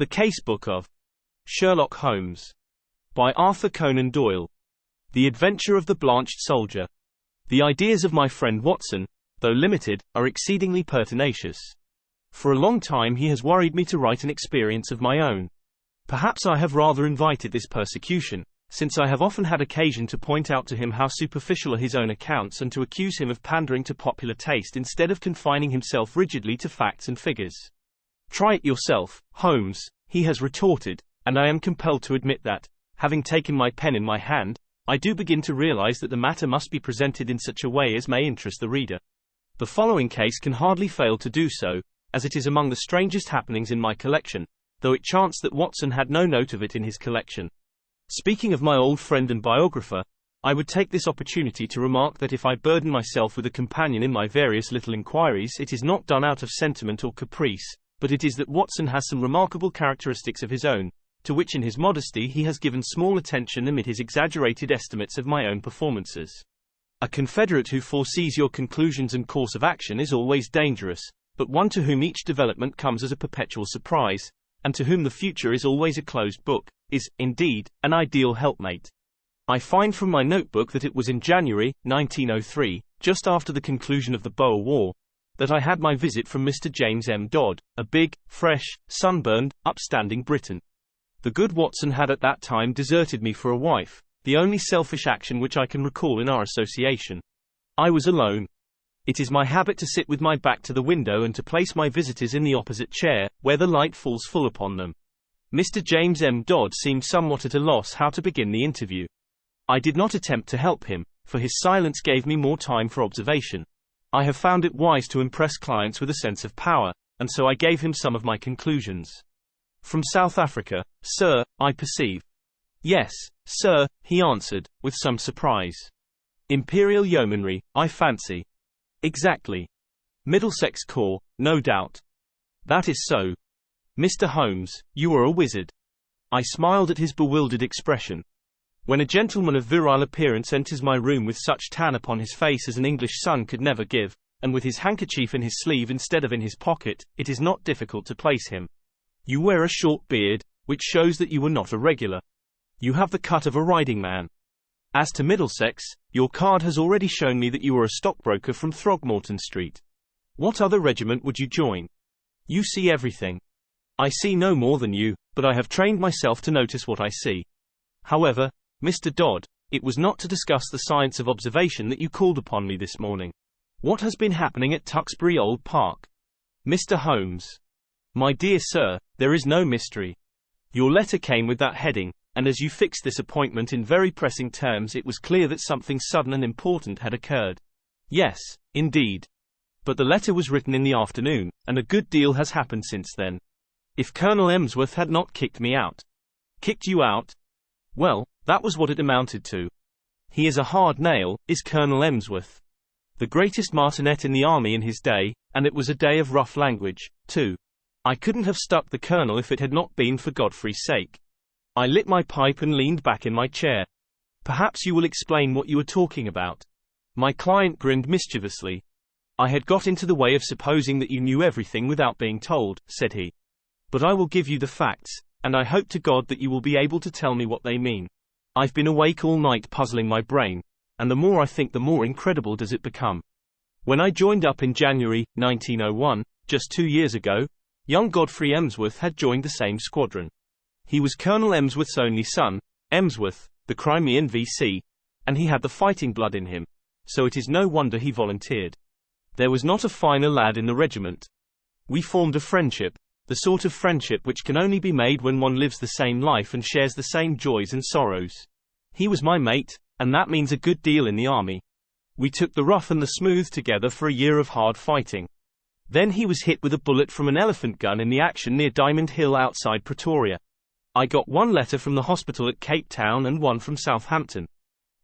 The Casebook of Sherlock Holmes by Arthur Conan Doyle. The Adventure of the Blanched Soldier. The ideas of my friend Watson, though limited, are exceedingly pertinacious. For a long time he has worried me to write an experience of my own. Perhaps I have rather invited this persecution, since I have often had occasion to point out to him how superficial are his own accounts and to accuse him of pandering to popular taste instead of confining himself rigidly to facts and figures. Try it yourself, Holmes, he has retorted, and I am compelled to admit that, having taken my pen in my hand, I do begin to realize that the matter must be presented in such a way as may interest the reader. The following case can hardly fail to do so, as it is among the strangest happenings in my collection, though it chanced that Watson had no note of it in his collection. Speaking of my old friend and biographer, I would take this opportunity to remark that if I burden myself with a companion in my various little inquiries, it is not done out of sentiment or caprice, but it is that Watson has some remarkable characteristics of his own, to which in his modesty he has given small attention amid his exaggerated estimates of my own performances. A confederate who foresees your conclusions and course of action is always dangerous, but one to whom each development comes as a perpetual surprise, and to whom the future is always a closed book, is, indeed, an ideal helpmate. I find from my notebook that it was in January, 1903, just after the conclusion of the Boer War, that I had my visit from Mr. James M. Dodd, a big, fresh, sunburned, upstanding Briton. The good Watson had at that time deserted me for a wife, the only selfish action which I can recall in our association. I was alone. It is my habit to sit with my back to the window and to place my visitors in the opposite chair, where the light falls full upon them. Mr. James M. Dodd seemed somewhat at a loss how to begin the interview. I did not attempt to help him, for his silence gave me more time for observation. I have found it wise to impress clients with a sense of power, and so I gave him some of my conclusions. From South Africa, sir, I perceive. Yes, sir, he answered, with some surprise. Imperial Yeomanry, I fancy. Exactly. Middlesex Corps, no doubt. That is so. Mr. Holmes, you are a wizard. I smiled at his bewildered expression. When a gentleman of virile appearance enters my room with such tan upon his face as an English sun could never give, and with his handkerchief in his sleeve instead of in his pocket, it is not difficult to place him. You wear a short beard, which shows that you were not a regular. You have the cut of a riding man. As to Middlesex, your card has already shown me that you are a stockbroker from Throgmorton Street. What other regiment would you join? You see everything. I see no more than you, but I have trained myself to notice what I see. However, Mr. Dodd, it was not to discuss the science of observation that you called upon me this morning. What has been happening at Tuxbury Old Park? Mr. Holmes. My dear sir, there is no mystery. Your letter came with that heading, and as you fixed this appointment in very pressing terms, it was clear that something sudden and important had occurred. Yes, indeed. But the letter was written in the afternoon, and a good deal has happened since then. If Colonel Emsworth had not kicked me out. Kicked you out? Well, that was what it amounted to. He is a hard nail, is Colonel Emsworth. The greatest martinet in the army in his day, and it was a day of rough language, too. I couldn't have stuck the colonel if it had not been for Godfrey's sake. I lit my pipe and leaned back in my chair. Perhaps you will explain what you are talking about. My client grinned mischievously. I had got into the way of supposing that you knew everything without being told, said he. But I will give you the facts, and I hope to God that you will be able to tell me what they mean. I've been awake all night puzzling my brain, and the more I think the more incredible does it become. When I joined up in January, 1901, just 2 years ago, young Godfrey Emsworth had joined the same squadron. He was Colonel Emsworth's only son, Emsworth, the Crimean VC, and he had the fighting blood in him, so it is no wonder he volunteered. There was not a finer lad in the regiment. We formed a friendship, the sort of friendship which can only be made when one lives the same life and shares the same joys and sorrows. He was my mate, and that means a good deal in the army. We took the rough and the smooth together for a year of hard fighting. Then he was hit with a bullet from an elephant gun in the action near Diamond Hill outside Pretoria. I got one letter from the hospital at Cape Town and one from Southampton.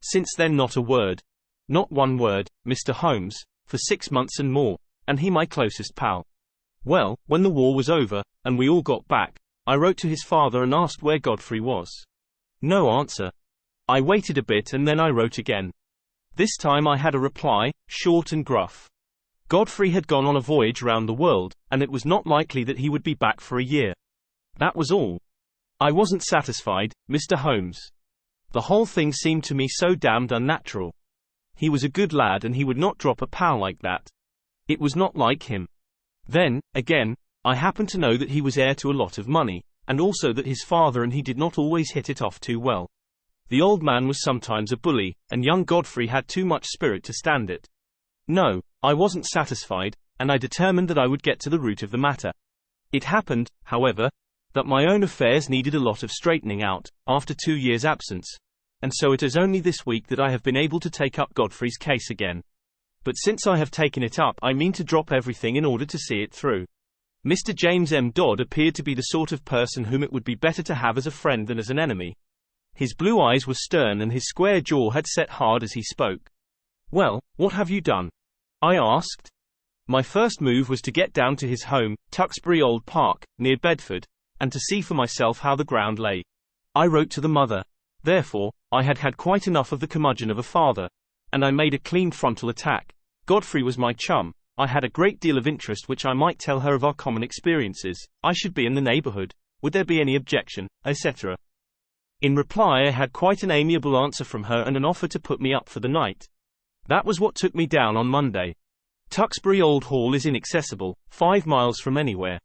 Since then not a word. Not one word, Mr. Holmes, for 6 months and more, and he my closest pal. Well, when the war was over, and we all got back, I wrote to his father and asked where Godfrey was. No answer. I waited a bit and then I wrote again. This time I had a reply, short and gruff. Godfrey had gone on a voyage round the world, and it was not likely that he would be back for a year. That was all. I wasn't satisfied, Mr. Holmes. The whole thing seemed to me so damned unnatural. He was a good lad and he would not drop a pal like that. It was not like him. Then, again, I happened to know that he was heir to a lot of money, and also that his father and he did not always hit it off too well. The old man was sometimes a bully, and young Godfrey had too much spirit to stand it. No, I wasn't satisfied, and I determined that I would get to the root of the matter. It happened, however, that my own affairs needed a lot of straightening out, after 2 years' absence, and so it is only this week that I have been able to take up Godfrey's case again. But since I have taken it up, I mean to drop everything in order to see it through. Mr. James M. Dodd appeared to be the sort of person whom it would be better to have as a friend than as an enemy. His blue eyes were stern and his square jaw had set hard as he spoke. "Well, what have you done?" I asked. My first move was to get down to his home, Tuxbury Old Park, near Bedford, and to see for myself how the ground lay. I wrote to the mother. Therefore, I had had quite enough of the curmudgeon of a father, and I made a clean frontal attack. Godfrey was my chum. I had a great deal of interest which I might tell her of our common experiences. I should be in the neighborhood. Would there be any objection, etc. In reply I had quite an amiable answer from her and an offer to put me up for the night. That was what took me down on Monday. Tuxbury Old Hall is inaccessible, 5 miles from anywhere.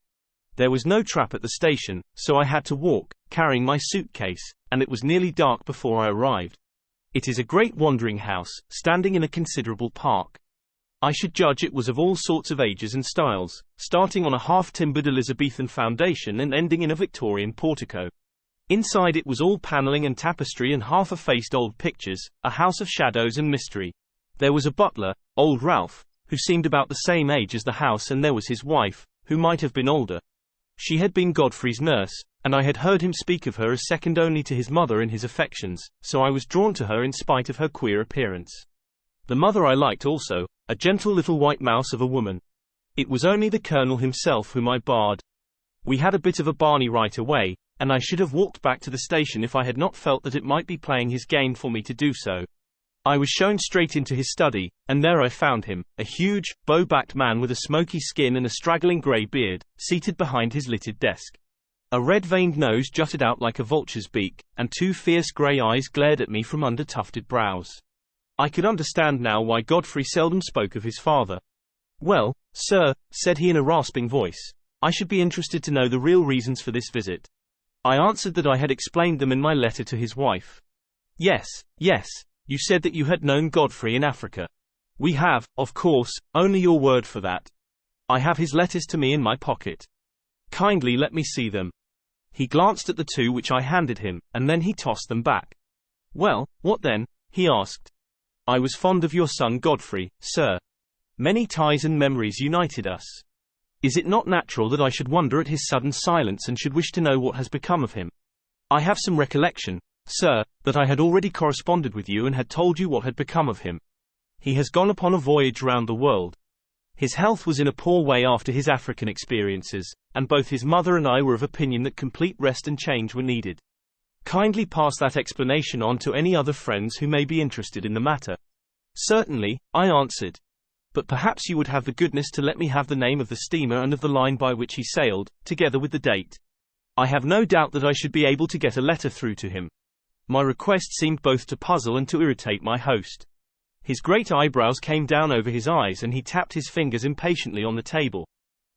There was no trap at the station, so I had to walk, carrying my suitcase, and it was nearly dark before I arrived. It is a great wandering house, standing in a considerable park. I should judge it was of all sorts of ages and styles, starting on a half-timbered Elizabethan foundation and ending in a Victorian portico. Inside it was all paneling and tapestry and half-effaced old pictures, a house of shadows and mystery. There was a butler, old Ralph, who seemed about the same age as the house, and there was his wife, who might have been older. She had been Godfrey's nurse, and I had heard him speak of her as second only to his mother in his affections, so I was drawn to her in spite of her queer appearance. The mother I liked also, a gentle little white mouse of a woman. It was only the Colonel himself whom I barred. We had a bit of a barney right away, and I should have walked back to the station if I had not felt that it might be playing his game for me to do so. I was shown straight into his study, and there I found him, a huge, bow-backed man with a smoky skin and a straggling grey beard, seated behind his littered desk. A red-veined nose jutted out like a vulture's beak, and 2 fierce grey eyes glared at me from under tufted brows. I could understand now why Godfrey seldom spoke of his father. "Well, sir," said he in a rasping voice, "I should be interested to know the real reasons for this visit." I answered that I had explained them in my letter to his wife. Yes. You said that you had known Godfrey in Africa. We have, of course, only your word for that. I have his letters to me in my pocket. Kindly let me see them. He glanced at the 2 which I handed him, and then he tossed them back. "Well, what then?" he asked. "I was fond of your son Godfrey, sir. Many ties and memories united us. Is it not natural that I should wonder at his sudden silence and should wish to know what has become of him? I have some recollection, sir, that I had already corresponded with you and had told you what had become of him. He has gone upon a voyage round the world. His health was in a poor way after his African experiences, and both his mother and I were of opinion that complete rest and change were needed. Kindly pass that explanation on to any other friends who may be interested in the matter." "Certainly," I answered. "But perhaps you would have the goodness to let me have the name of the steamer and of the line by which he sailed, together with the date. I have no doubt that I should be able to get a letter through to him." My request seemed both to puzzle and to irritate my host. His great eyebrows came down over his eyes and he tapped his fingers impatiently on the table.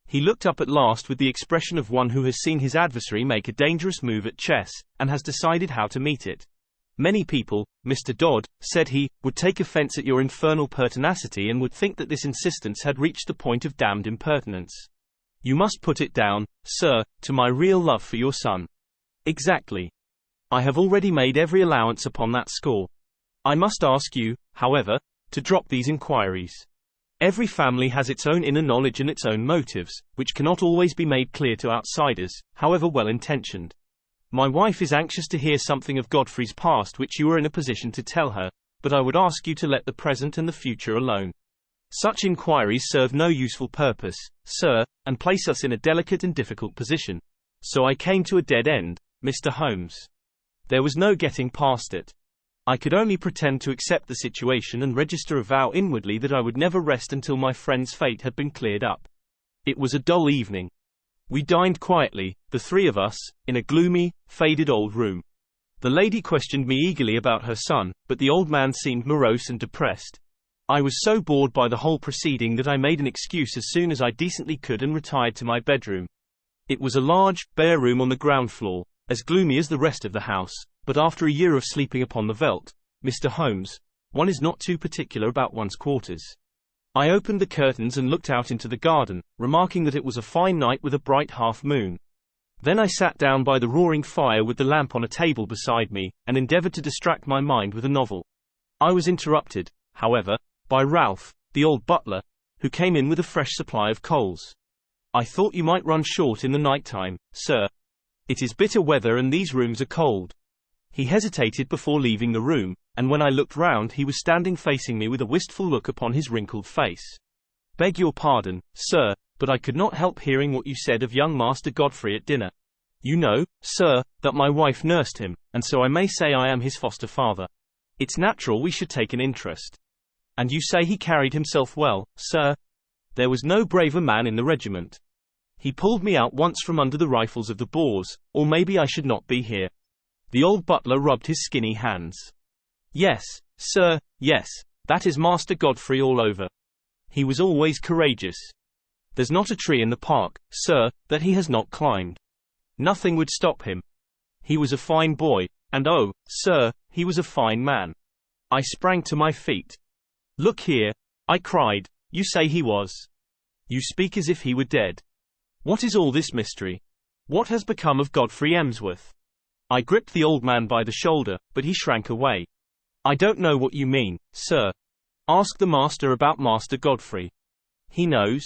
He looked up at last with the expression of one who has seen his adversary make a dangerous move at chess, and has decided how to meet it. "Many people, Mr. Dodd," said he, "would take offense at your infernal pertinacity and would think that this insistence had reached the point of damned impertinence. You must put it down, sir, to my real love for your son." "Exactly. I have already made every allowance upon that score. I must ask you, however, to drop these inquiries. Every family has its own inner knowledge and its own motives, which cannot always be made clear to outsiders, however well-intentioned. My wife is anxious to hear something of Godfrey's past which you are in a position to tell her, but I would ask you to let the present and the future alone. Such inquiries serve no useful purpose, sir, and place us in a delicate and difficult position. So I came to a dead end, Mr. Holmes. There was no getting past it. I could only pretend to accept the situation and register a vow inwardly that I would never rest until my friend's fate had been cleared up. It was a dull evening. We dined quietly, the three of us, in a gloomy, faded old room. The lady questioned me eagerly about her son, but the old man seemed morose and depressed. I was so bored by the whole proceeding that I made an excuse as soon as I decently could and retired to my bedroom. It was a large, bare room on the ground floor, as gloomy as the rest of the house, but after a year of sleeping upon the veldt, Mr. Holmes, one is not too particular about one's quarters. I opened the curtains and looked out into the garden, remarking that it was a fine night with a bright half-moon. Then I sat down by the roaring fire with the lamp on a table beside me, and endeavored to distract my mind with a novel. I was interrupted, however, by Ralph, the old butler, who came in with a fresh supply of coals. "I thought you might run short in the night time, sir. It is bitter weather and these rooms are cold." He hesitated before leaving the room, and when I looked round he was standing facing me with a wistful look upon his wrinkled face. "Beg your pardon, sir, but I could not help hearing what you said of young Master Godfrey at dinner. You know, sir, that my wife nursed him, and so I may say I am his foster father. It's natural we should take an interest. And you say he carried himself well, sir? There was no braver man in the regiment. He pulled me out once from under the rifles of the Boers, or maybe I should not be here." The old butler rubbed his skinny hands. "Yes, sir, yes, that is Master Godfrey all over. He was always courageous. There's not a tree in the park, sir, that he has not climbed. Nothing would stop him. He was a fine boy, and oh, sir, he was a fine man." I sprang to my feet. "Look here," I cried, "you say he was. You speak as if he were dead. What is all this mystery? What has become of Godfrey Emsworth?" I gripped the old man by the shoulder, but he shrank away. "I don't know what you mean, sir. Ask the master about Master Godfrey. He knows.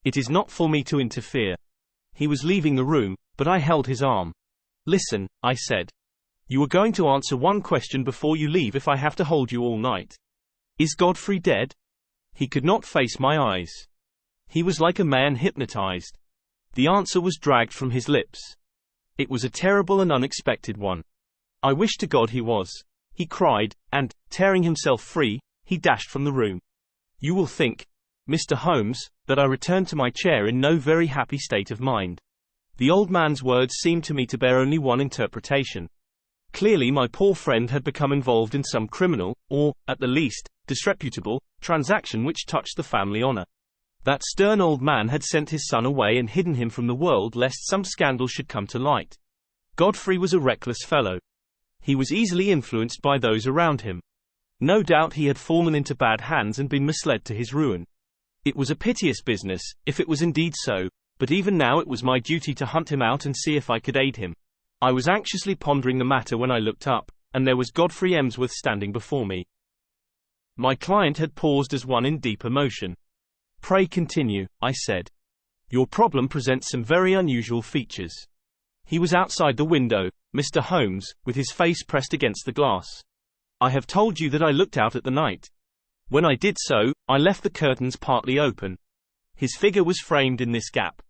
It is not for me to interfere." He was leaving the room, but I held his arm. "Listen," I said. "You are going to answer one question before you leave if I have to hold you all night. Is Godfrey dead?" He could not face my eyes. He was like a man hypnotized. The answer was dragged from his lips. It was a terrible and unexpected one. "I wish to God he was," he cried, and, tearing himself free, he dashed from the room. You will think, Mr. Holmes, that I returned to my chair in no very happy state of mind. The old man's words seemed to me to bear only one interpretation. Clearly my poor friend had become involved in some criminal, or, at the least, disreputable, transaction which touched the family honor. That stern old man had sent his son away and hidden him from the world lest some scandal should come to light. Godfrey was a reckless fellow. He was easily influenced by those around him. No doubt he had fallen into bad hands and been misled to his ruin. It was a piteous business, if it was indeed so, but even now it was my duty to hunt him out and see if I could aid him. I was anxiously pondering the matter when I looked up, and there was Godfrey Emsworth standing before me. My client had paused as one in deep emotion. "Pray continue," I said. "Your problem presents some very unusual features." He was outside the window, Mr. Holmes, with his face pressed against the glass. "I have told you that I looked out at the night. When I did so, I left the curtains partly open. His figure was framed in this gap.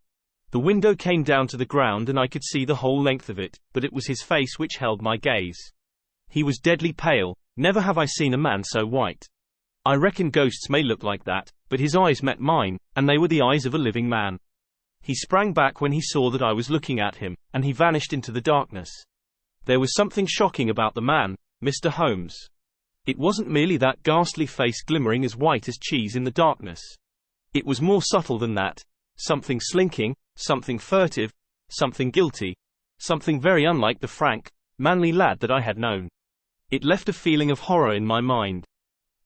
The window came down to the ground and I could see the whole length of it, but it was his face which held my gaze. He was deadly pale. Never have I seen a man so white. I reckon ghosts may look like that, but his eyes met mine, and they were the eyes of a living man. He sprang back when he saw that I was looking at him, and he vanished into the darkness. There was something shocking about the man, Mr. Holmes. It wasn't merely that ghastly face glimmering as white as cheese in the darkness. It was more subtle than that. Something slinking, something furtive, something guilty, something very unlike the frank, manly lad that I had known. It left a feeling of horror in my mind.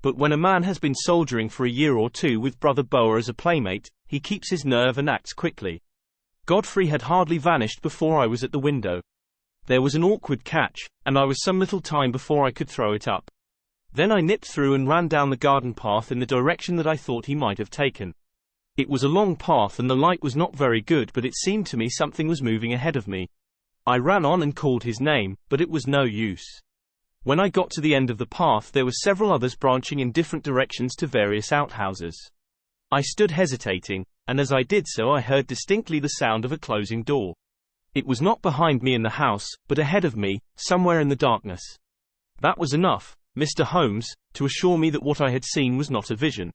But when a man has been soldiering for a year or two with Brother Boer as a playmate, he keeps his nerve and acts quickly. Godfrey had hardly vanished before I was at the window. There was an awkward catch, and I was some little time before I could throw it up. Then I nipped through and ran down the garden path in the direction that I thought he might have taken. It was a long path and the light was not very good, but it seemed to me something was moving ahead of me. I ran on and called his name, but it was no use. When I got to the end of the path there were several others branching in different directions to various outhouses. I stood hesitating, and as I did so I heard distinctly the sound of a closing door. It was not behind me in the house, but ahead of me, somewhere in the darkness. That was enough, Mr. Holmes, to assure me that what I had seen was not a vision.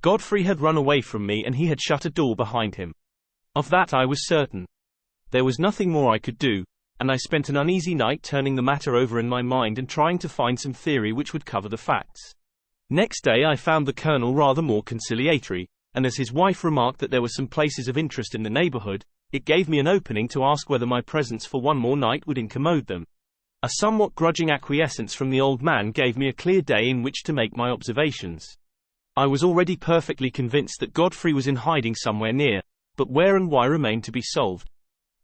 Godfrey had run away from me and he had shut a door behind him. Of that I was certain. There was nothing more I could do, and I spent an uneasy night turning the matter over in my mind and trying to find some theory which would cover the facts. Next day I found the Colonel rather more conciliatory, and as his wife remarked that there were some places of interest in the neighborhood, it gave me an opening to ask whether my presence for one more night would incommode them. A somewhat grudging acquiescence from the old man gave me a clear day in which to make my observations. I was already perfectly convinced that Godfrey was in hiding somewhere near, but where and why remained to be solved.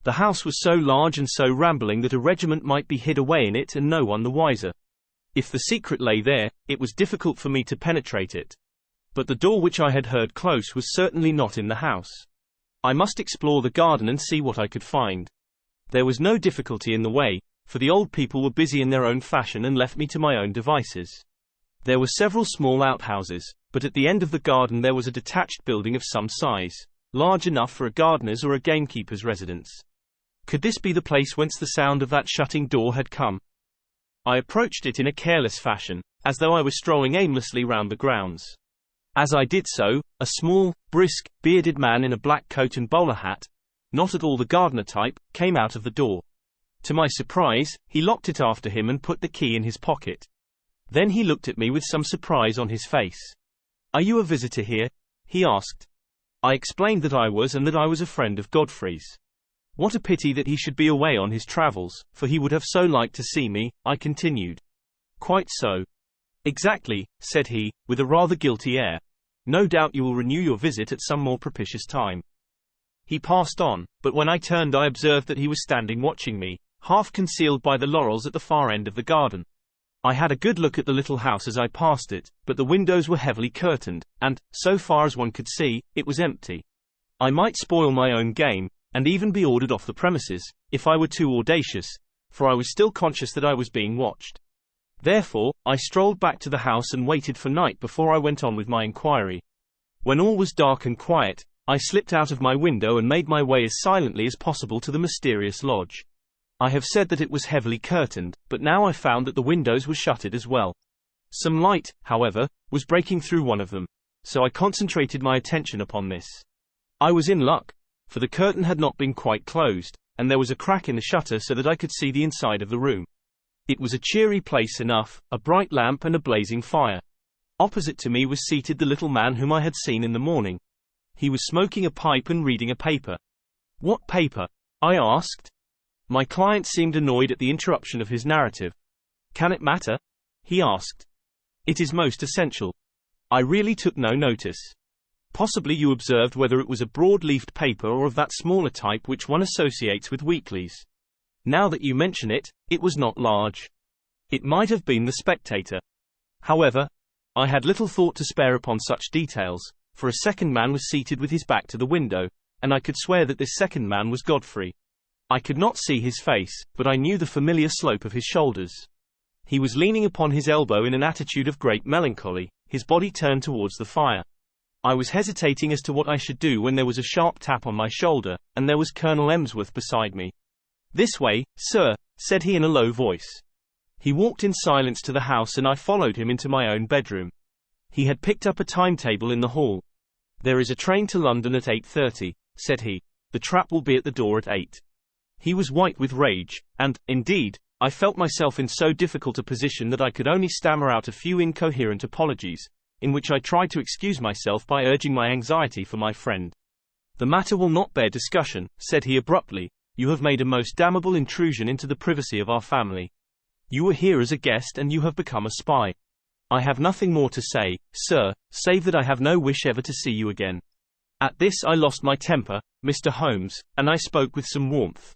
The house was so large and so rambling that a regiment might be hid away in it and no one the wiser. If the secret lay there, it was difficult for me to penetrate it. But the door which I had heard close was certainly not in the house. I must explore the garden and see what I could find. There was no difficulty in the way, for the old people were busy in their own fashion and left me to my own devices. There were several small outhouses, but at the end of the garden there was a detached building of some size, large enough for a gardener's or a gamekeeper's residence. Could this be the place whence the sound of that shutting door had come? I approached it in a careless fashion, as though I was strolling aimlessly round the grounds. As I did so, a small, brisk, bearded man in a black coat and bowler hat, not at all the gardener type, came out of the door. To my surprise, he locked it after him and put the key in his pocket. Then he looked at me with some surprise on his face. "Are you a visitor here?" he asked. I explained that I was and that I was a friend of Godfrey's. "What a pity that he should be away on his travels, for he would have so liked to see me," I continued. "Quite so." "Exactly," said he, with a rather guilty air. "No doubt you will renew your visit at some more propitious time." He passed on, but when I turned I observed that he was standing watching me, half concealed by the laurels at the far end of the garden. I had a good look at the little house as I passed it, but the windows were heavily curtained, and, so far as one could see, it was empty. I might spoil my own game, and even be ordered off the premises, if I were too audacious, for I was still conscious that I was being watched. Therefore, I strolled back to the house and waited for night before I went on with my inquiry. When all was dark and quiet, I slipped out of my window and made my way as silently as possible to the mysterious lodge. I have said that it was heavily curtained, but now I found that the windows were shuttered as well. Some light, however, was breaking through one of them, so I concentrated my attention upon this. I was in luck, for the curtain had not been quite closed, and there was a crack in the shutter so that I could see the inside of the room. It was a cheery place enough, a bright lamp and a blazing fire. Opposite to me was seated the little man whom I had seen in the morning. He was smoking a pipe and reading a paper. "What paper?" I asked. My client seemed annoyed at the interruption of his narrative. "Can it matter?" he asked. "It is most essential." I really took no notice. "Possibly you observed whether it was a broad-leafed paper or of that smaller type which one associates with weeklies." "Now that you mention it, it was not large. It might have been the Spectator." However, I had little thought to spare upon such details, for a second man was seated with his back to the window, and I could swear that this second man was Godfrey. I could not see his face, but I knew the familiar slope of his shoulders. He was leaning upon his elbow in an attitude of great melancholy, his body turned towards the fire. I was hesitating as to what I should do when there was a sharp tap on my shoulder, and there was Colonel Emsworth beside me. "This way, sir," said he in a low voice. He walked in silence to the house and I followed him into my own bedroom. He had picked up a timetable in the hall. "There is a train to London at 8:30, said he. "The trap will be at the door at 8. He was white with rage, and, indeed, I felt myself in so difficult a position that I could only stammer out a few incoherent apologies, in which I tried to excuse myself by urging my anxiety for my friend. "The matter will not bear discussion," said he abruptly. "You have made a most damnable intrusion into the privacy of our family. You were here as a guest and you have become a spy. I have nothing more to say, sir, save that I have no wish ever to see you again." At this I lost my temper, Mr. Holmes, and I spoke with some warmth.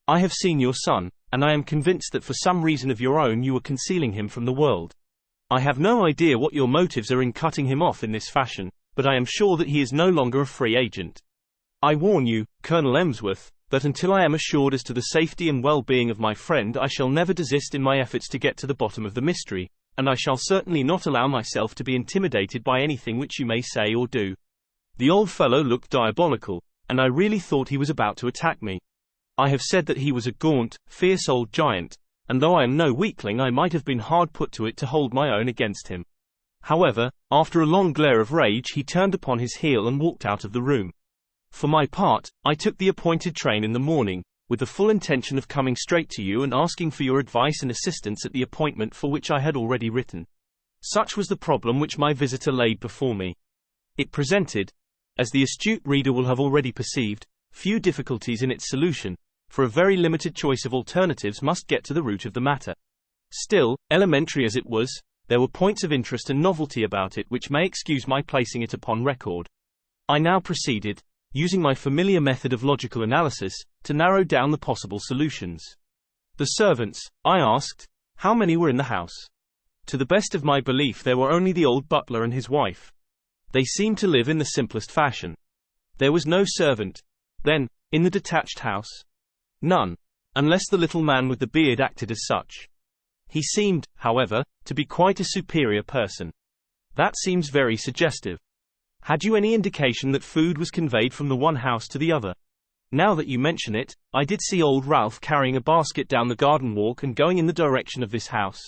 "I have seen your son, and I am convinced that for some reason of your own you are concealing him from the world. I have no idea what your motives are in cutting him off in this fashion, but I am sure that he is no longer a free agent. I warn you, Colonel Emsworth, that until I am assured as to the safety and well-being of my friend I shall never desist in my efforts to get to the bottom of the mystery, and I shall certainly not allow myself to be intimidated by anything which you may say or do." The old fellow looked diabolical, and I really thought he was about to attack me. I have said that he was a gaunt, fierce old giant, and though I am no weakling I might have been hard put to it to hold my own against him. However, after a long glare of rage he turned upon his heel and walked out of the room. For my part, I took the appointed train in the morning, with the full intention of coming straight to you and asking for your advice and assistance at the appointment for which I had already written. Such was the problem which my visitor laid before me. It presented, as the astute reader will have already perceived, few difficulties in its solution, for a very limited choice of alternatives must get to the root of the matter. Still, elementary as it was, there were points of interest and novelty about it which may excuse my placing it upon record. I now proceeded, using my familiar method of logical analysis, to narrow down the possible solutions. The servants, I asked, how many were in the house? To the best of my belief there were only the old butler and his wife. They seemed to live in the simplest fashion. There was no servant, then, in the detached house? None, unless the little man with the beard acted as such. He seemed, however, to be quite a superior person. That seems very suggestive. Had you any indication that food was conveyed from the one house to the other? Now that you mention it, I did see old Ralph carrying a basket down the garden walk and going in the direction of this house.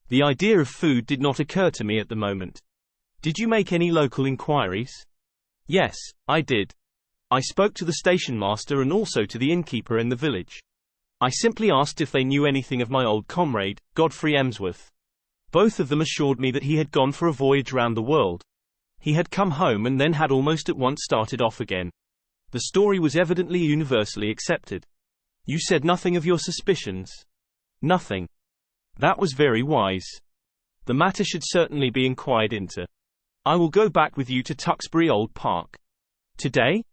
The idea of food did not occur to me at the moment. Did you make any local inquiries? Yes, I did. I spoke to the station master and also to the innkeeper in the village. I simply asked if they knew anything of my old comrade, Godfrey Emsworth. Both of them assured me that he had gone for a voyage round the world. He had come home and then had almost at once started off again. The story was evidently universally accepted. You said nothing of your suspicions? Nothing. That was very wise. The matter should certainly be inquired into. I will go back with you to Tuxbury Old Park. Today?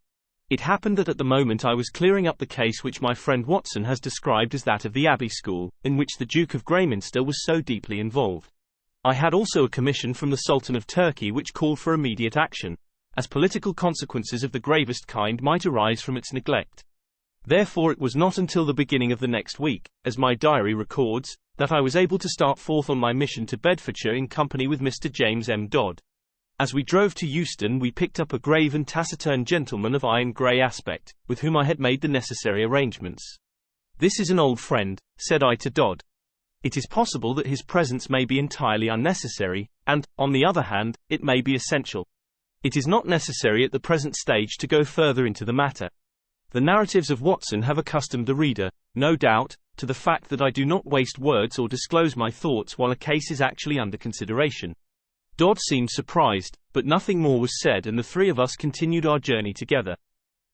It happened that at the moment I was clearing up the case which my friend Watson has described as that of the Abbey School, in which the Duke of Greyminster was so deeply involved. I had also a commission from the Sultan of Turkey which called for immediate action, as political consequences of the gravest kind might arise from its neglect. Therefore it was not until the beginning of the next week, as my diary records, that I was able to start forth on my mission to Bedfordshire in company with Mr. James M. Dodd. As we drove to Euston we picked up a grave and taciturn gentleman of iron-grey aspect, with whom I had made the necessary arrangements. This is an old friend, said I to Dodd. It is possible that his presence may be entirely unnecessary, and, on the other hand, it may be essential. It is not necessary at the present stage to go further into the matter. The narratives of Watson have accustomed the reader, no doubt, to the fact that I do not waste words or disclose my thoughts while a case is actually under consideration. Dodd seemed surprised, but nothing more was said and the three of us continued our journey together.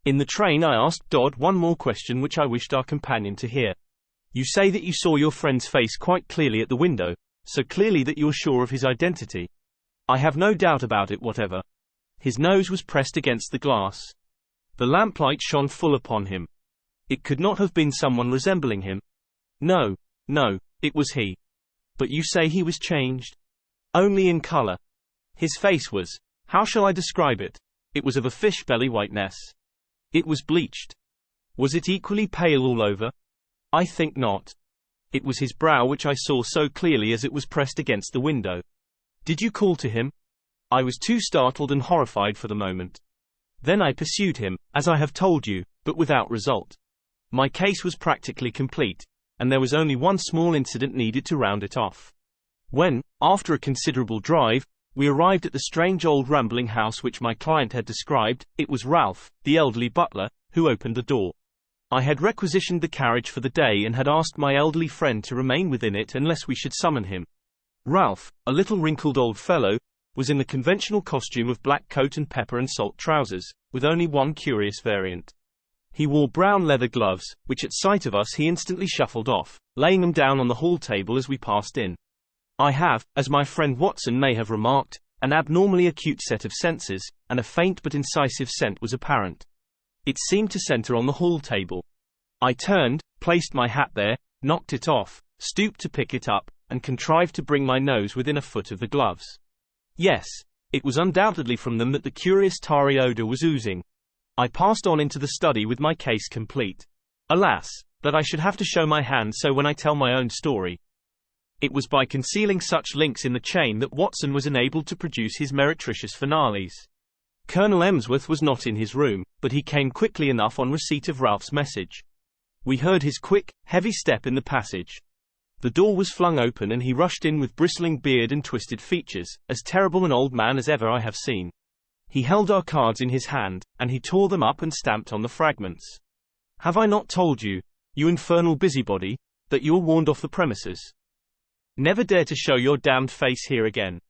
In the train I asked Dodd one more question which I wished our companion to hear. You say that you saw your friend's face quite clearly at the window, so clearly that you are sure of his identity. I have no doubt about it whatever. His nose was pressed against the glass. The lamplight shone full upon him. It could not have been someone resembling him. No, it was he. But you say he was changed? Only in color. His face was, how shall I describe it? It was of a fish-belly whiteness. It was bleached. Was it equally pale all over? I think not. It was his brow which I saw so clearly as it was pressed against the window. Did you call to him? I was too startled and horrified for the moment. Then I pursued him, as I have told you, but without result. My case was practically complete, and there was only one small incident needed to round it off. When, after a considerable drive, we arrived at the strange old rambling house which my client had described, it was Ralph, the elderly butler, who opened the door. I had requisitioned the carriage for the day and had asked my elderly friend to remain within it unless we should summon him. Ralph, a little wrinkled old fellow, was in the conventional costume of black coat and pepper and salt trousers, with only one curious variant. He wore brown leather gloves, which at sight of us he instantly shuffled off, laying them down on the hall table as we passed in. I have, as my friend Watson may have remarked, an abnormally acute set of senses, and a faint but incisive scent was apparent. It seemed to center on the hall table. I turned, placed my hat there, knocked it off, stooped to pick it up, and contrived to bring my nose within a foot of the gloves. Yes, it was undoubtedly from them that the curious tarry odor was oozing. I passed on into the study with my case complete. Alas, that I should have to show my hand so when I tell my own story. It was by concealing such links in the chain that Watson was enabled to produce his meretricious finales. Colonel Emsworth was not in his room, but he came quickly enough on receipt of Ralph's message. We heard his quick, heavy step in the passage. The door was flung open and he rushed in with bristling beard and twisted features, as terrible an old man as ever I have seen. He held our cards in his hand, and he tore them up and stamped on the fragments. Have I not told you, you infernal busybody, that you're warned off the premises? Never dare to show your damned face here again.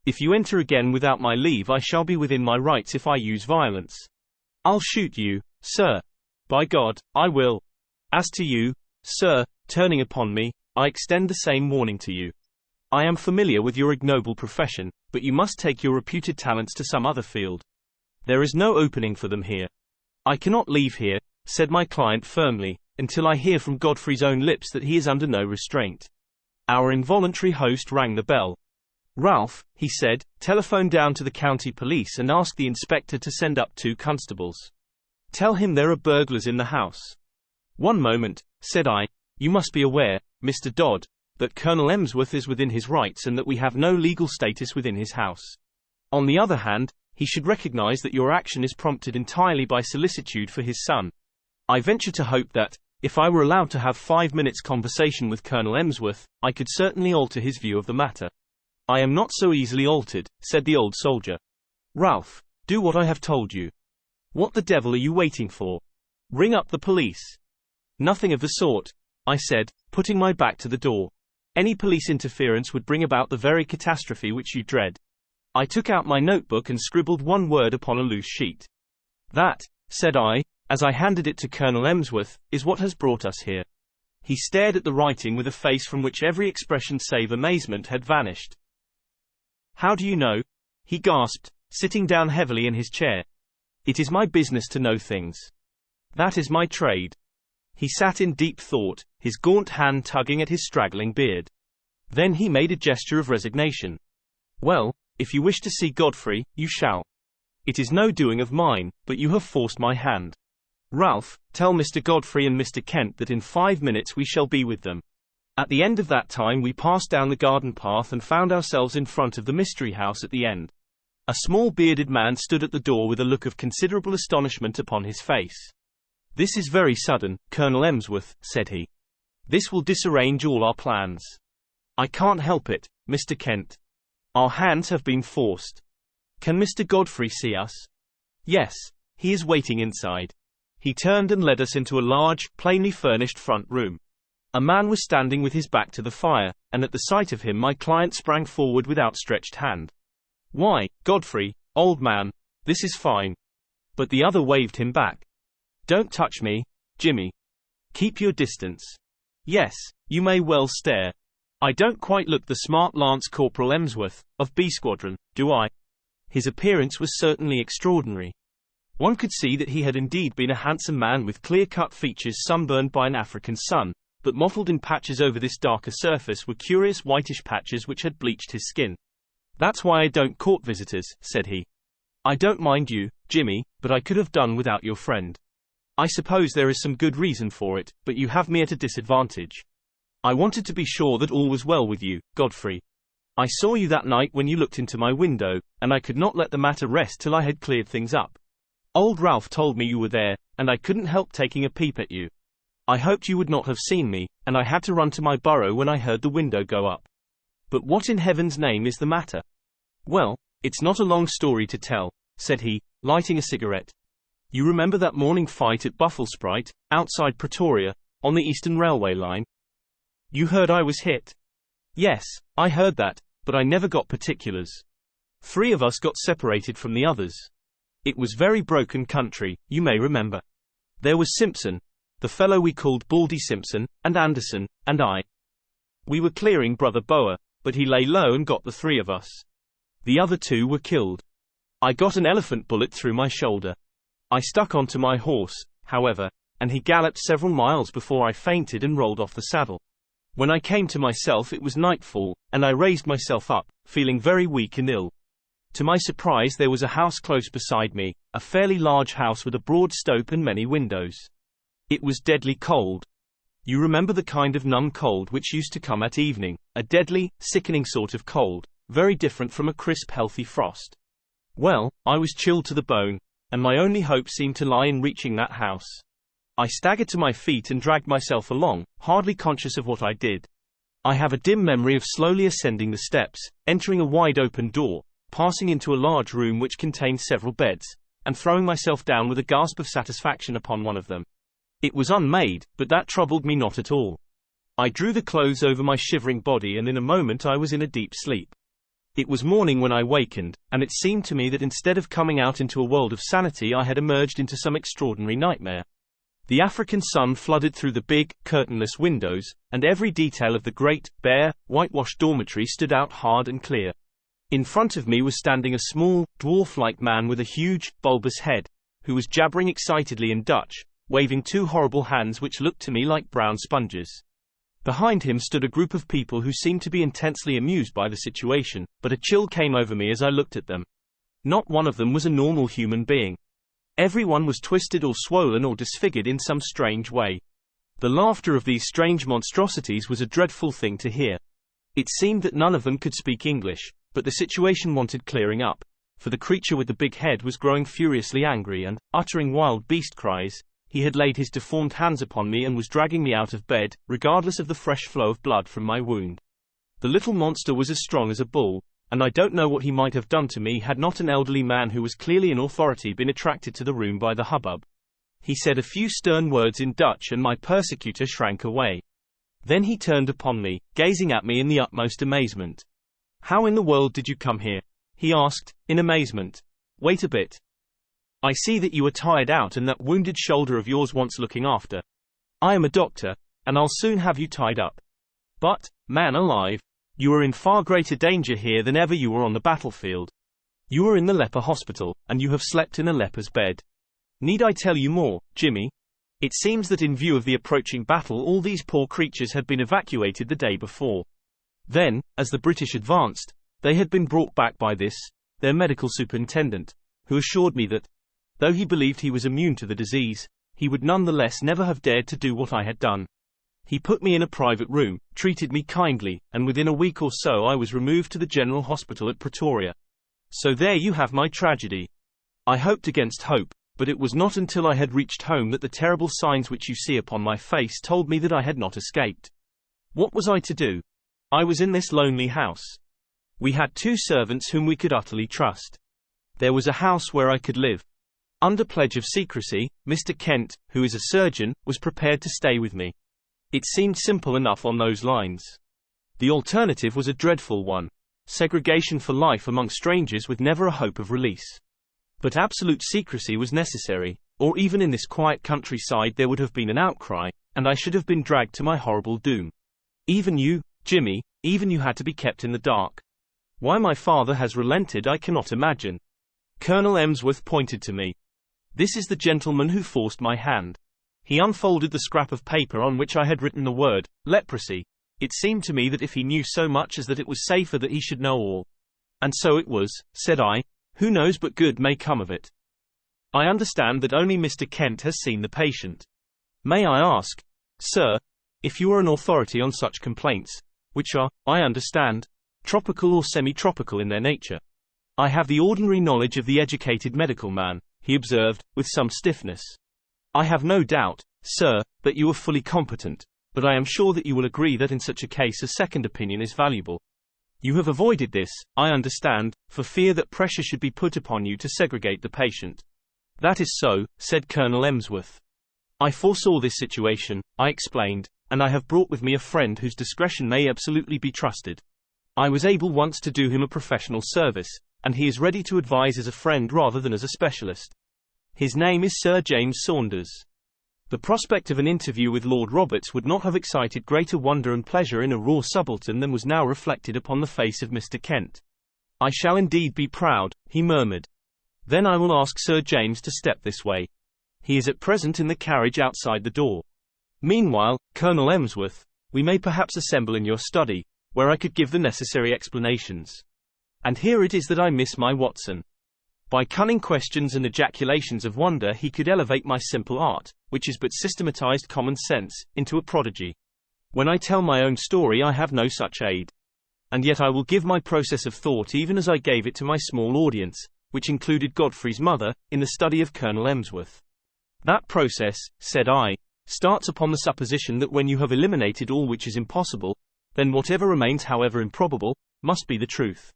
If you enter again without my leave, I shall be within my rights if I use violence. I'll shoot you, sir. By God, I will. As to you, sir, turning upon me, I extend the same warning to you. I am familiar with your ignoble profession, but you must take your reputed talents to some other field. There is no opening for them here. I cannot leave here, said my client firmly, until I hear from Godfrey's own lips that he is under no restraint. Our involuntary host rang the bell. Ralph, he said, telephone down to the county police and ask the inspector to send up 2 constables. Tell him there are burglars in the house. One moment, said I. You must be aware, Mr. Dodd, that Colonel Emsworth is within his rights and that we have no legal status within his house. On the other hand, he should recognize that your action is prompted entirely by solicitude for his son. I venture to hope that, if I were allowed to have 5 minutes conversation with Colonel Emsworth, I could certainly alter his view of the matter. I am not so easily altered, said the old soldier. Ralph, do what I have told you. What the devil are you waiting for? Ring up the police. Nothing of the sort, I said, putting my back to the door. Any police interference would bring about the very catastrophe which you dread. I took out my notebook and scribbled one word upon a loose sheet. That, said I, as I handed it to Colonel Emsworth, is what has brought us here. He stared at the writing with a face from which every expression save amazement had vanished. How do you know? He gasped, sitting down heavily in his chair. It is my business to know things. That is my trade. He sat in deep thought, his gaunt hand tugging at his straggling beard. Then he made a gesture of resignation. Well, if you wish to see Godfrey, you shall. It is no doing of mine, but you have forced my hand. Ralph, tell Mr. Godfrey and Mr. Kent that in 5 minutes we shall be with them. At the end of that time we passed down the garden path and found ourselves in front of the mystery house at the end. A small bearded man stood at the door with a look of considerable astonishment upon his face. This is very sudden, Colonel Emsworth, said he. This will disarrange all our plans. I can't help it, Mr. Kent. Our hands have been forced. Can Mr. Godfrey see us? Yes, he is waiting inside. He turned and led us into a large, plainly furnished front room. A man was standing with his back to the fire, and at the sight of him my client sprang forward with outstretched hand. Why, Godfrey, old man, this is fine. But the other waved him back. Don't touch me, Jimmy. Keep your distance. Yes, you may well stare. I don't quite look the smart Lance Corporal Emsworth, of B Squadron, do I? His appearance was certainly extraordinary. One could see that he had indeed been a handsome man with clear-cut features sunburned by an African sun, but mottled in patches over this darker surface were curious whitish patches which had bleached his skin. That's why I don't court visitors, said he. I don't mind you, Jimmy, but I could have done without your friend. I suppose there is some good reason for it, but you have me at a disadvantage. I wanted to be sure that all was well with you, Godfrey. I saw you that night when you looked into my window, and I could not let the matter rest till I had cleared things up. Old Ralph told me you were there, and I couldn't help taking a peep at you. I hoped you would not have seen me, and I had to run to my burrow when I heard the window go up. But what in heaven's name is the matter? Well, it's not a long story to tell, said he, lighting a cigarette. You remember that morning fight at Buffelsprite, outside Pretoria, on the Eastern Railway line? You heard I was hit? Yes, I heard that, but I never got particulars. 3 of us got separated from the others. It was very broken country, you may remember. There was Simpson, the fellow we called Baldy Simpson, and Anderson, and I. We were clearing Brother Boa, but he lay low and got the 3 of us. The other 2 were killed. I got an elephant bullet through my shoulder. I stuck onto my horse, however, and he galloped several miles before I fainted and rolled off the saddle. When I came to myself it was nightfall, and I raised myself up, feeling very weak and ill. To my surprise there was a house close beside me, a fairly large house with a broad stoep and many windows. It was deadly cold. You remember the kind of numb cold which used to come at evening, a deadly, sickening sort of cold, very different from a crisp healthy frost. Well, I was chilled to the bone, and my only hope seemed to lie in reaching that house. I staggered to my feet and dragged myself along, hardly conscious of what I did. I have a dim memory of slowly ascending the steps, entering a wide open door, passing into a large room which contained several beds, and throwing myself down with a gasp of satisfaction upon one of them. It was unmade, but that troubled me not at all. I drew the clothes over my shivering body, and in a moment I was in a deep sleep. It was morning when I wakened, and it seemed to me that instead of coming out into a world of sanity I had emerged into some extraordinary nightmare. The African sun flooded through the big, curtainless windows, and every detail of the great, bare, whitewashed dormitory stood out hard and clear. In front of me was standing a small, dwarf-like man with a huge, bulbous head, who was jabbering excitedly in Dutch, waving two horrible hands which looked to me like brown sponges. Behind him stood a group of people who seemed to be intensely amused by the situation, but a chill came over me as I looked at them. Not one of them was a normal human being. Everyone was twisted or swollen or disfigured in some strange way. The laughter of these strange monstrosities was a dreadful thing to hear. It seemed that none of them could speak English, but the situation wanted clearing up, for the creature with the big head was growing furiously angry and, uttering wild beast cries, he had laid his deformed hands upon me and was dragging me out of bed, regardless of the fresh flow of blood from my wound. The little monster was as strong as a bull, and I don't know what he might have done to me had not an elderly man who was clearly in authority been attracted to the room by the hubbub. He said a few stern words in Dutch and my persecutor shrank away. Then he turned upon me, gazing at me in the utmost amazement. "How in the world did you come here?" he asked, in amazement. "Wait a bit. I see that you are tired out and that wounded shoulder of yours wants looking after. I am a doctor, and I'll soon have you tied up. But, man alive, you are in far greater danger here than ever you were on the battlefield. You are in the leper hospital, and you have slept in a leper's bed. Need I tell you more, Jimmy? It seems that in view of the approaching battle all these poor creatures had been evacuated the day before. Then, as the British advanced, they had been brought back by this, their medical superintendent, who assured me that, though he believed he was immune to the disease, he would nonetheless never have dared to do what I had done. He put me in a private room, treated me kindly, and within a week or so I was removed to the General Hospital at Pretoria. So there you have my tragedy. I hoped against hope, but it was not until I had reached home that the terrible signs which you see upon my face told me that I had not escaped. What was I to do? I was in this lonely house. We had 2 servants whom we could utterly trust. There was a house where I could live. Under pledge of secrecy, Mr. Kent, who is a surgeon, was prepared to stay with me. It seemed simple enough on those lines. The alternative was a dreadful one: segregation for life among strangers with never a hope of release. But absolute secrecy was necessary, or even in this quiet countryside there would have been an outcry, and I should have been dragged to my horrible doom. Even you, Jimmy, even you had to be kept in the dark. Why my father has relented I cannot imagine. Colonel Emsworth pointed to me. This is the gentleman who forced my hand. He unfolded the scrap of paper on which I had written the word, leprosy. It seemed to me that if he knew so much as that it was safer that he should know all. And so it was, said I. Who knows but good may come of it? I understand that only Mr. Kent has seen the patient. May I ask, sir, if you are an authority on such complaints, which are, I understand, tropical or semi-tropical in their nature? I have the ordinary knowledge of the educated medical man, he observed, with some stiffness. I have no doubt, sir, that you are fully competent, but I am sure that you will agree that in such a case a second opinion is valuable. You have avoided this, I understand, for fear that pressure should be put upon you to segregate the patient. That is so, said Colonel Emsworth. I foresaw this situation, I explained, and I have brought with me a friend whose discretion may absolutely be trusted. I was able once to do him a professional service, and he is ready to advise as a friend rather than as a specialist. His name is Sir James Saunders. The prospect of an interview with Lord Roberts would not have excited greater wonder and pleasure in a raw subaltern than was now reflected upon the face of Mr. Kent. I shall indeed be proud, he murmured. Then I will ask Sir James to step this way. He is at present in the carriage outside the door. Meanwhile, Colonel Emsworth, we may perhaps assemble in your study, where I could give the necessary explanations. And here it is that I miss my Watson. By cunning questions and ejaculations of wonder he could elevate my simple art, which is but systematized common sense, into a prodigy. When I tell my own story I have no such aid. And yet I will give my process of thought even as I gave it to my small audience, which included Godfrey's mother, in the study of Colonel Emsworth. That process, said I, starts upon the supposition that when you have eliminated all which is impossible, then whatever remains however improbable, must be the truth.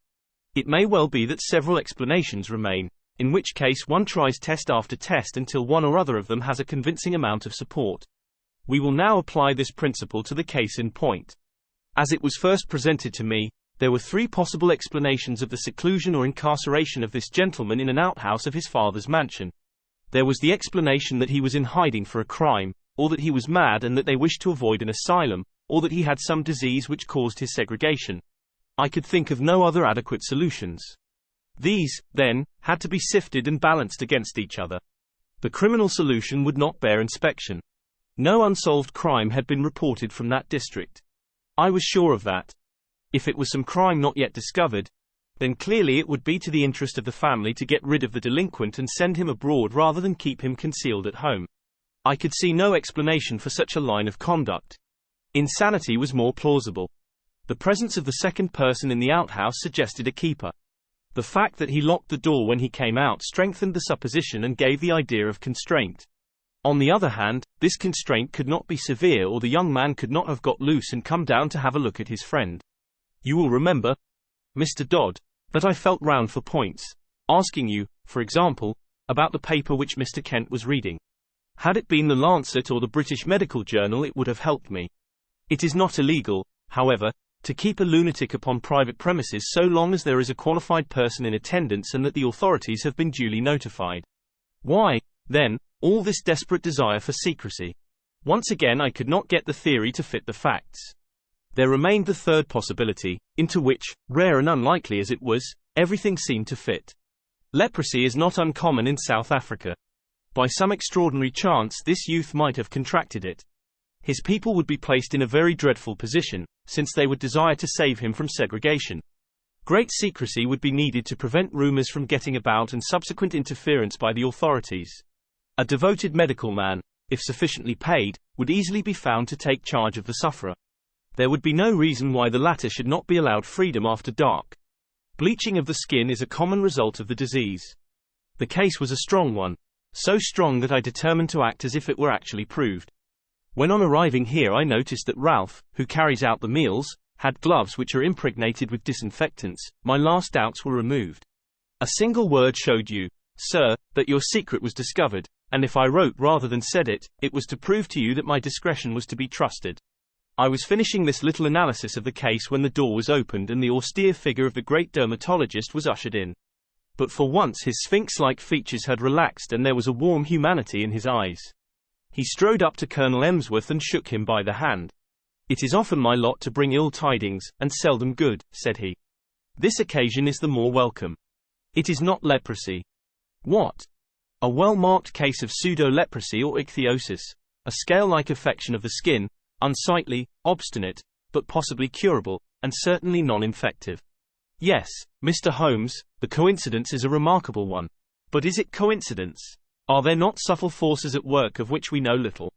It may well be that several explanations remain, in which case one tries test after test until one or other of them has a convincing amount of support. We will now apply this principle to the case in point. As it was first presented to me, there were three possible explanations of the seclusion or incarceration of this gentleman in an outhouse of his father's mansion. There was the explanation that he was in hiding for a crime, or that he was mad and that they wished to avoid an asylum, or that he had some disease which caused his segregation. I could think of no other adequate solutions. These, then, had to be sifted and balanced against each other. The criminal solution would not bear inspection. No unsolved crime had been reported from that district. I was sure of that. If it was some crime not yet discovered, then clearly it would be to the interest of the family to get rid of the delinquent and send him abroad rather than keep him concealed at home. I could see no explanation for such a line of conduct. Insanity was more plausible. The presence of the second person in the outhouse suggested a keeper. The fact that he locked the door when he came out strengthened the supposition and gave the idea of constraint. On the other hand, this constraint could not be severe, or the young man could not have got loose and come down to have a look at his friend. You will remember, Mr. Dodd, that I felt round for points, asking you, for example, about the paper which Mr. Kent was reading. Had it been the Lancet or the British Medical Journal, it would have helped me. It is not illegal, however, to keep a lunatic upon private premises so long as there is a qualified person in attendance and that the authorities have been duly notified. Why, then, all this desperate desire for secrecy? Once again I could not get the theory to fit the facts. There remained the third possibility, into which, rare and unlikely as it was, everything seemed to fit. Leprosy is not uncommon in South Africa. By some extraordinary chance this youth might have contracted it. His people would be placed in a very dreadful position, since they would desire to save him from segregation. Great secrecy would be needed to prevent rumors from getting about and subsequent interference by the authorities. A devoted medical man, if sufficiently paid, would easily be found to take charge of the sufferer. There would be no reason why the latter should not be allowed freedom after dark. Bleaching of the skin is a common result of the disease. The case was a strong one, so strong that I determined to act as if it were actually proved. When on arriving here I noticed that Ralph, who carries out the meals, had gloves which are impregnated with disinfectants. My last doubts were removed. A single word showed you, sir, that your secret was discovered, and if I wrote rather than said it, it was to prove to you that my discretion was to be trusted. I was finishing this little analysis of the case when the door was opened and the austere figure of the great dermatologist was ushered in. But for once his sphinx-like features had relaxed and there was a warm humanity in his eyes. He strode up to Colonel Emsworth and shook him by the hand. "It is often my lot to bring ill tidings, and seldom good," said he. "This occasion is the more welcome. It is not leprosy." "What?" "A well-marked case of pseudo-leprosy or ichthyosis, a scale-like affection of the skin, unsightly, obstinate, but possibly curable, and certainly non-infective." "Yes, Mr. Holmes, the coincidence is a remarkable one. But is it coincidence? Are there not subtle forces at work of which we know little?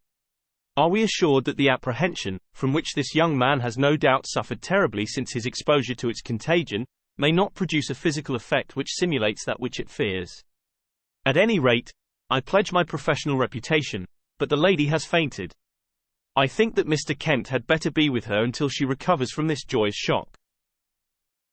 Are we assured that the apprehension, from which this young man has no doubt suffered terribly since his exposure to its contagion, may not produce a physical effect which simulates that which it fears? At any rate, I pledge my professional reputation, but the lady has fainted. I think that Mr. Kent had better be with her until she recovers from this joyous shock."